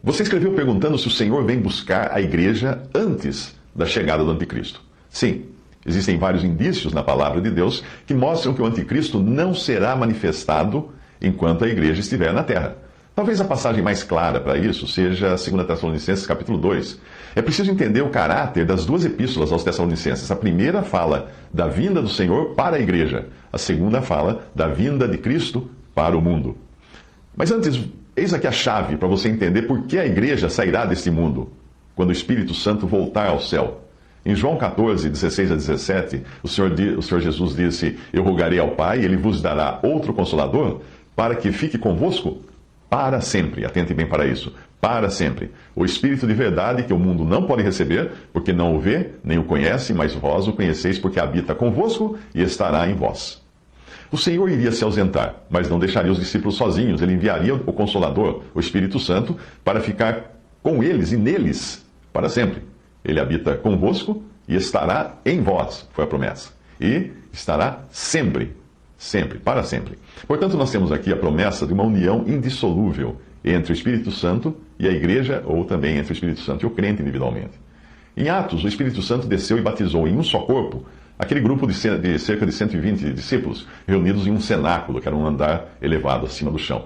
Você escreveu perguntando se o Senhor vem buscar a igreja antes da chegada do anticristo. Sim, existem vários indícios na palavra de Deus que mostram que o anticristo não será manifestado enquanto a igreja estiver na terra. Talvez a passagem mais clara para isso seja 2 Tessalonicenses capítulo 2. É preciso entender o caráter das duas epístolas aos Tessalonicenses. A primeira fala da vinda do Senhor para a igreja. A segunda fala da vinda de Cristo para o mundo. Mas antes, eis aqui a chave para você entender por que a igreja sairá deste mundo quando o Espírito Santo voltar ao céu. Em João 14, 16 a 17, o Senhor Jesus disse: Eu rogarei ao Pai, e Ele vos dará outro Consolador, para que fique convosco para sempre. Atente bem para isso. Para sempre. O Espírito de verdade que o mundo não pode receber, porque não o vê, nem o conhece, mas vós o conheceis, porque habita convosco e estará em vós. O Senhor iria se ausentar, mas não deixaria os discípulos sozinhos. Ele enviaria o Consolador, o Espírito Santo, para ficar com eles e neles para sempre. Ele habita convosco e estará em vós, foi a promessa. E estará sempre, sempre, para sempre. Portanto, nós temos aqui a promessa de uma união indissolúvel entre o Espírito Santo e a igreja, ou também entre o Espírito Santo e o crente individualmente. Em Atos, o Espírito Santo desceu e batizou em um só corpo aquele grupo de cerca de 120 discípulos, reunidos em um cenáculo, que era um andar elevado acima do chão.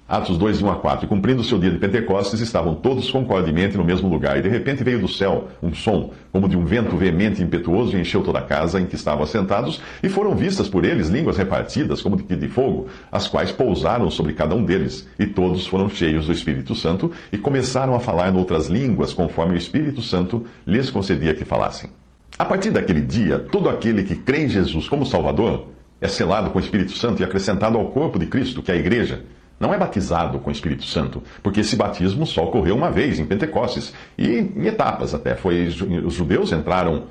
Atos 2, 1 a 4. E cumprindo o seu dia de Pentecostes, estavam todos concordemente no mesmo lugar. E de repente veio do céu um som, como de um vento veemente e impetuoso, e encheu toda a casa em que estavam assentados, e foram vistas por eles línguas repartidas, como de fogo, as quais pousaram sobre cada um deles. E todos foram cheios do Espírito Santo, e começaram a falar noutras línguas, conforme o Espírito Santo lhes concedia que falassem. A partir daquele dia, todo aquele que crê em Jesus como Salvador é selado com o Espírito Santo e acrescentado ao corpo de Cristo, que é a igreja. Não é batizado com o Espírito Santo, porque esse batismo só ocorreu uma vez, em Pentecostes, e em etapas até. Os judeus entraram,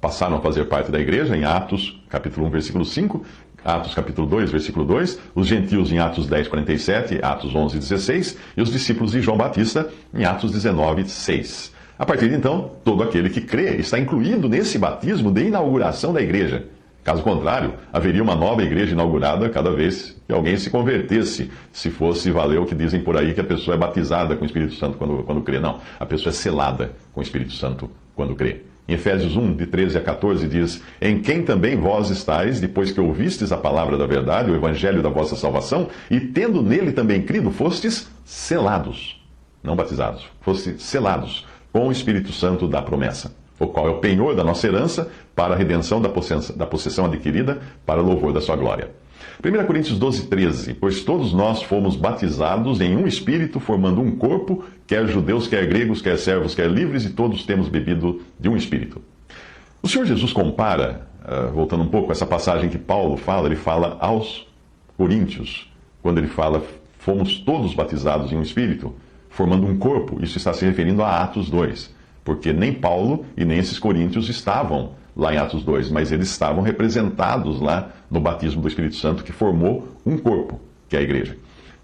passaram a fazer parte da igreja em Atos, capítulo 1, versículo 5, Atos, capítulo 2, versículo 2, os gentios em Atos 10, 47, Atos 11, 16, e os discípulos de João Batista em Atos 19, 6. A partir de então, todo aquele que crê está incluído nesse batismo de inauguração da igreja. Caso contrário, haveria uma nova igreja inaugurada cada vez que alguém se convertesse, se fosse valer o que dizem por aí, que a pessoa é batizada com o Espírito Santo quando crê. Não, a pessoa é selada com o Espírito Santo quando crê. Em Efésios 1, de 13 a 14, diz: Em quem também vós estáis, depois que ouvistes a palavra da verdade, o evangelho da vossa salvação, e tendo nele também crido, fostes selados, não batizados, fostes selados com o Espírito Santo da promessa, o qual é o penhor da nossa herança para a redenção da possessão adquirida para louvor da sua glória. 1 Coríntios 12, 13. Pois todos nós fomos batizados em um Espírito, formando um corpo, quer judeus, quer gregos, quer servos, quer livres, e todos temos bebido de um Espírito. O Senhor Jesus compara, voltando um pouco a essa passagem que Paulo fala, ele fala aos Coríntios, quando ele fala, fomos todos batizados em um Espírito, formando um corpo. Isso está se referindo a Atos 2. Porque nem Paulo e nem esses coríntios estavam lá em Atos 2, mas eles estavam representados lá no batismo do Espírito Santo, que formou um corpo, que é a igreja.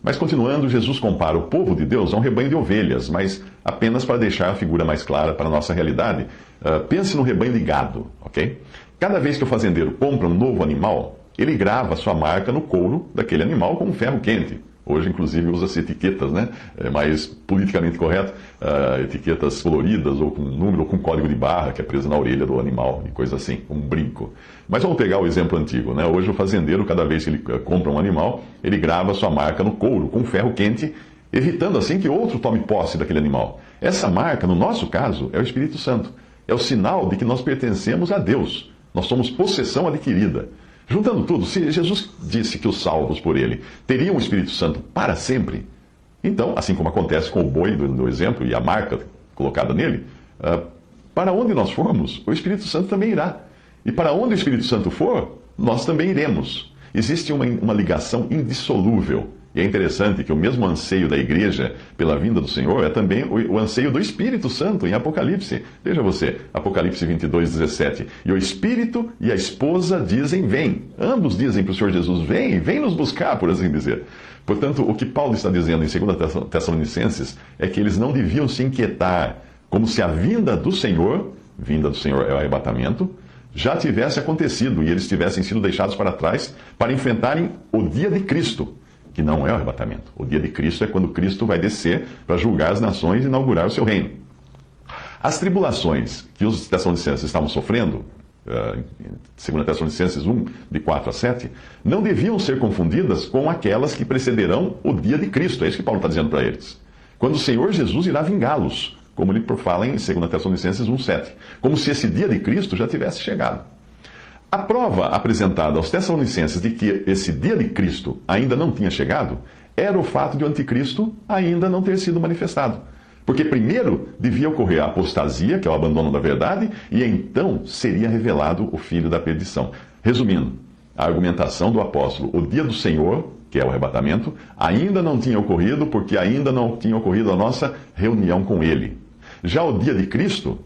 Mas continuando, Jesus compara o povo de Deus a um rebanho de ovelhas, mas apenas para deixar a figura mais clara para a nossa realidade, pense no rebanho de gado, ok? Cada vez que o fazendeiro compra um novo animal, ele grava sua marca no couro daquele animal com um ferro quente. Hoje, inclusive, usa-se etiquetas, né? Mais politicamente correto, etiquetas coloridas, ou com número, ou com código de barra, que é preso na orelha do animal, e coisa assim, um brinco. Mas vamos pegar o exemplo antigo, né? Hoje o fazendeiro, cada vez que ele compra um animal, ele grava sua marca no couro, com ferro quente, evitando assim que outro tome posse daquele animal. Essa marca, no nosso caso, é o Espírito Santo. É o sinal de que nós pertencemos a Deus. Nós somos possessão adquirida. Juntando tudo, se Jesus disse que os salvos por ele teriam o Espírito Santo para sempre, então, assim como acontece com o boi do exemplo e a marca colocada nele, para onde nós formos, o Espírito Santo também irá. E para onde o Espírito Santo for, nós também iremos. Existe uma ligação indissolúvel. E é interessante que o mesmo anseio da igreja pela vinda do Senhor é também o anseio do Espírito Santo em Apocalipse. Veja você, Apocalipse 22, 17. E o Espírito e a esposa dizem, vem. Ambos dizem para o Senhor Jesus, vem nos buscar, por assim dizer. Portanto, o que Paulo está dizendo em 2 Tessalonicenses é que eles não deviam se inquietar, como se a vinda do Senhor é o arrebatamento, já tivesse acontecido e eles tivessem sido deixados para trás para enfrentarem o dia de Cristo. que não é o arrebatamento. O dia de Cristo é quando Cristo vai descer para julgar as nações e inaugurar o seu reino. As tribulações que os Tessalonicenses estavam sofrendo, 2 Tessalonicenses 1, de 4 a 7, não deviam ser confundidas com aquelas que precederão o dia de Cristo. É isso que Paulo está dizendo para eles. Quando o Senhor Jesus irá vingá-los, como ele fala em 2 Tessalonicenses 1, 7. Como se esse dia de Cristo já tivesse chegado. A prova apresentada aos Tessalonicenses de que esse dia de Cristo ainda não tinha chegado era o fato de o anticristo ainda não ter sido manifestado. Porque primeiro devia ocorrer a apostasia, que é o abandono da verdade, e então seria revelado o filho da perdição. Resumindo, a argumentação do apóstolo, o dia do Senhor, que é o arrebatamento, ainda não tinha ocorrido porque ainda não tinha ocorrido a nossa reunião com ele. Já o dia de Cristo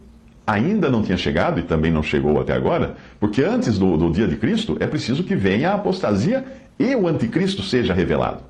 ainda não tinha chegado e também não chegou até agora, porque antes do dia de Cristo é preciso que venha a apostasia e o anticristo seja revelado.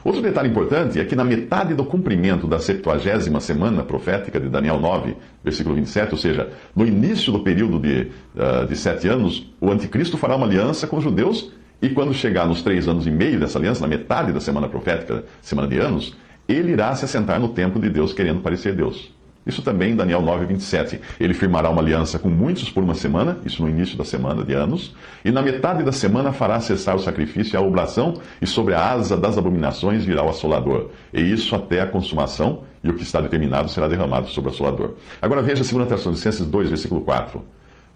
Outro detalhe importante é que na metade do cumprimento da 70ª semana profética de Daniel 9, versículo 27, ou seja, no início do período de 7 anos, o anticristo fará uma aliança com os judeus e quando chegar nos 3 anos e meio dessa aliança, na metade da semana profética, semana de anos, ele irá se assentar no templo de Deus querendo parecer Deus. Isso também em Daniel 9, 27. Ele firmará uma aliança com muitos por uma semana, isso no início da semana de anos, e na metade da semana fará cessar o sacrifício e a oblação, e sobre a asa das abominações virá o assolador. E isso até a consumação, e o que está determinado será derramado sobre o assolador. Agora veja 2 Tessalonicenses 2, versículo 4.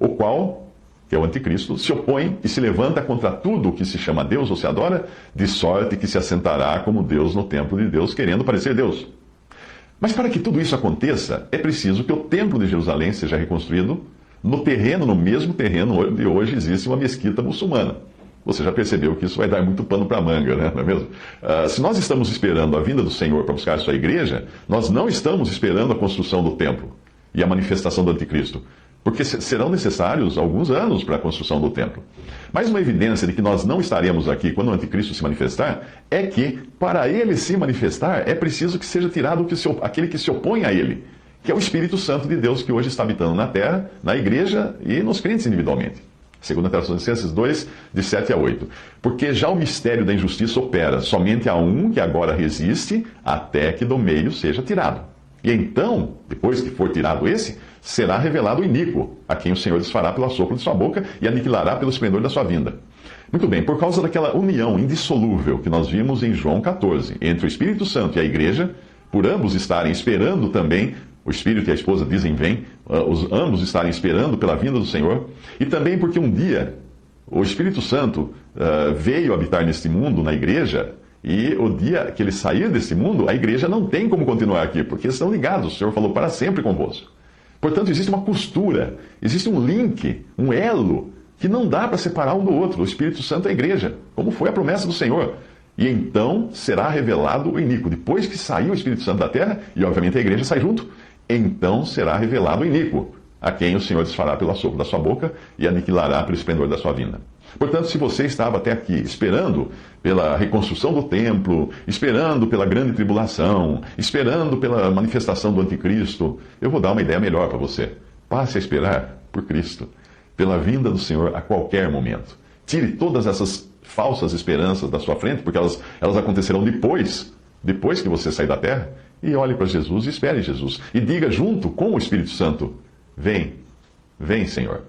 O qual, que é o anticristo, se opõe e se levanta contra tudo o que se chama Deus ou se adora, de sorte que se assentará como Deus no templo de Deus, querendo parecer Deus. Mas para que tudo isso aconteça, é preciso que o templo de Jerusalém seja reconstruído no mesmo terreno onde hoje existe uma mesquita muçulmana. Você já percebeu que isso vai dar muito pano para manga, né? Não é mesmo? Se nós estamos esperando a vinda do Senhor para buscar a sua igreja, nós não estamos esperando a construção do templo e a manifestação do anticristo, porque serão necessários alguns anos para a construção do templo. Mas uma evidência de que nós não estaremos aqui quando o anticristo se manifestar é que, para ele se manifestar, é preciso que seja tirado aquele que se opõe a ele, que é o Espírito Santo de Deus que hoje está habitando na terra, na igreja e nos crentes individualmente. 2 Tessalonicenses 2, de 7 a 8. Porque já o mistério da injustiça opera, somente há um que agora resiste, até que do meio seja tirado. E então, depois que for tirado esse, será revelado o iníquo, a quem o Senhor desfará pelo assopro de sua boca e aniquilará pelo esplendor da sua vinda. Muito bem, por causa daquela união indissolúvel que nós vimos em João 14, entre o Espírito Santo e a igreja, por ambos estarem esperando também, o Espírito e a esposa dizem vem, ambos estarem esperando pela vinda do Senhor, e também porque um dia o Espírito Santo veio habitar neste mundo, na igreja, e o dia que ele sair desse mundo, a igreja não tem como continuar aqui, porque estão ligados, o Senhor falou para sempre convosco. Portanto, existe uma costura, existe um link, um elo, que não dá para separar um do outro, o Espírito Santo é a igreja, como foi a promessa do Senhor. E então será revelado o iníquo. Depois que saiu o Espírito Santo da terra, e obviamente a igreja sai junto, então será revelado o iníquo, a quem o Senhor desfará pelo assopro da sua boca e aniquilará pelo esplendor da sua vinda. Portanto, se você estava até aqui esperando pela reconstrução do templo, esperando pela grande tribulação, esperando pela manifestação do anticristo, eu vou dar uma ideia melhor para você. Passe a esperar por Cristo, pela vinda do Senhor a qualquer momento. Tire todas essas falsas esperanças da sua frente, porque elas acontecerão depois que você sair da terra, e olhe para Jesus e espere Jesus. E diga junto com o Espírito Santo, vem, vem, Senhor.